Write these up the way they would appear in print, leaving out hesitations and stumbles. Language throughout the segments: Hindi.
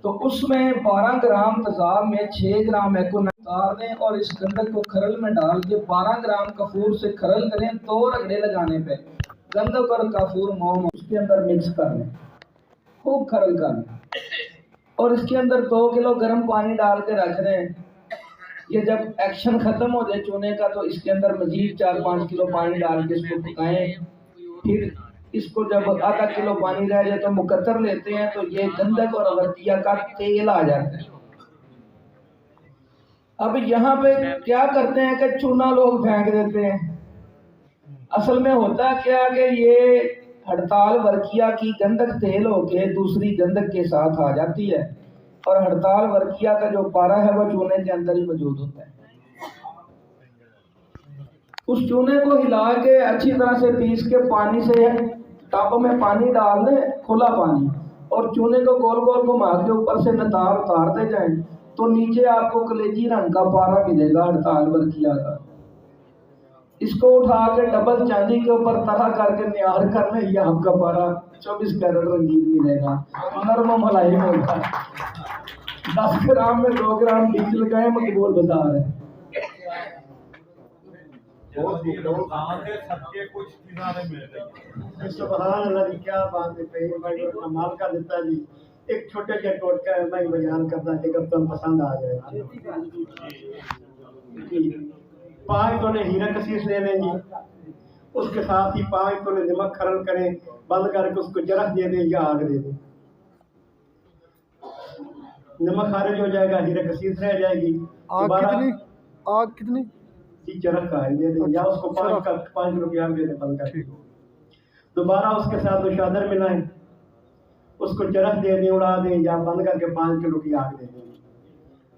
तो उसमें 12 ग्राम तेजाब में 6 ग्राम एकोनाइट उतार दें और इस गंधक को खरल में डाल के 12 ग्राम कपूर से खरल करें। 2 रगड़े लगाने पे गंधक और कपूर मोम उसके अंदर मिक्स कर लें, खूब खरल कर लें और इसके अंदर 2 किलो गर्म पानी डाल के रख दें। ये जब एक्शन खत्म हो जाए चूने का तो इसके अंदर मजीद 4-5 किलो पानी डाल के इसको पकाएं। फिर इसको जब आधा किलो पानी रह जाए तो मुकद्दर लेते हैं तो ये गंधक और अगरतिया का तेल आ जाता है। अब यहाँ पे क्या करते हैं कि चूना लोग फेंक देते हैं। असल में होता क्या कि ये हड़ताल वर्किया की गंधक तेल होके दूसरी गंधक के साथ आ जाती है और हड़ताल वर्किया का जो पारा है वह चूने के अंदर ही मौजूद होता है। उस चूने को हिला के अच्छी तरह से पीस के पानी से टब में पानी डाल दें, खुला पानी, और चूने को गोल गोल घुमा के ऊपर से नतार उतारते जाएं तो नीचे आपको कलेजी रंग का पारा मिलेगा हड़ताल वर्किया का। इसको उठा के डबल चांदी के ऊपर तरह करके नियार कर ले, ये आपका पारा 24 कैरेट रंगीन मिलेगा, नरम मुलायम होगा। 10 ग्राम में 2 ग्राम बीज लगाए, मकबूल बता रहे हैं। क्या बात है, कमाल का देता जी। एक छोटे से टोटका है, मैं बयान करता अगर तुम पसंद आ जाए। 5 तोले हीरा कसीस ले लें जी, उसके साथ ही 5 तोले नमक खरल करें, बंद करके उसको जरख दे दें या आग दे दें। नमक खारिज हो जाएगा, हीरा कसीस रह जाएगी। आग कितनी चरख का है दे दें या उसको 5 रुपया दे दें बंद करके। दोबारा उसके साथ दुशादर मिलाएं, उसको चरख दे दें, उड़ा दें या बंद करके 5 किलो की आग दे दें।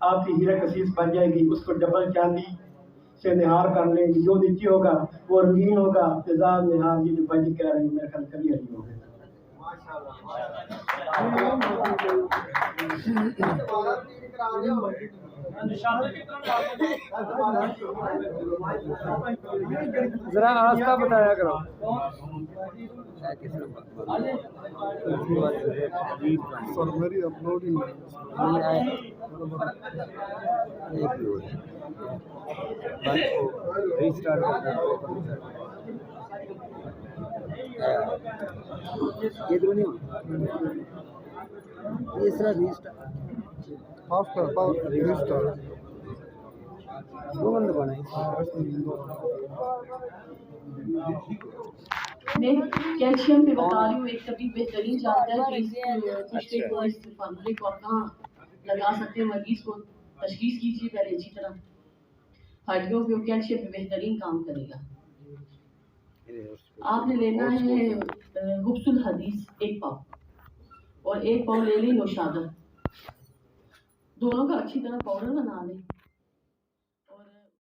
आपकी हीरा कसीस बन जाएगी। उसको डबल चांदी से निहार कर लें, जो नीचे होगा वो रंगीन होगा, तेजाब निहार जी बज कह रही मेरे ख्याल कभी नहीं होगा। जरा आस्था बताया करो। मेरी अपलोडिंग मैं कैल्शियम पे बता रही हूँ। एक तबीब बेहतरीन जानता है कि को इस फार्मूले को आप कहाँ लगा सकते हैं। मरीज को तशखीस कीजिए पहले अच्छी तरह। हड्डियों पे कैल्शियम पे बेहतरीन काम करेगा। आपने लेना है गुब्सुल हदीस 1 पाव और 1 पाव ले ली नौशादा। दोनों का अच्छी तरह पाउडर बना लें।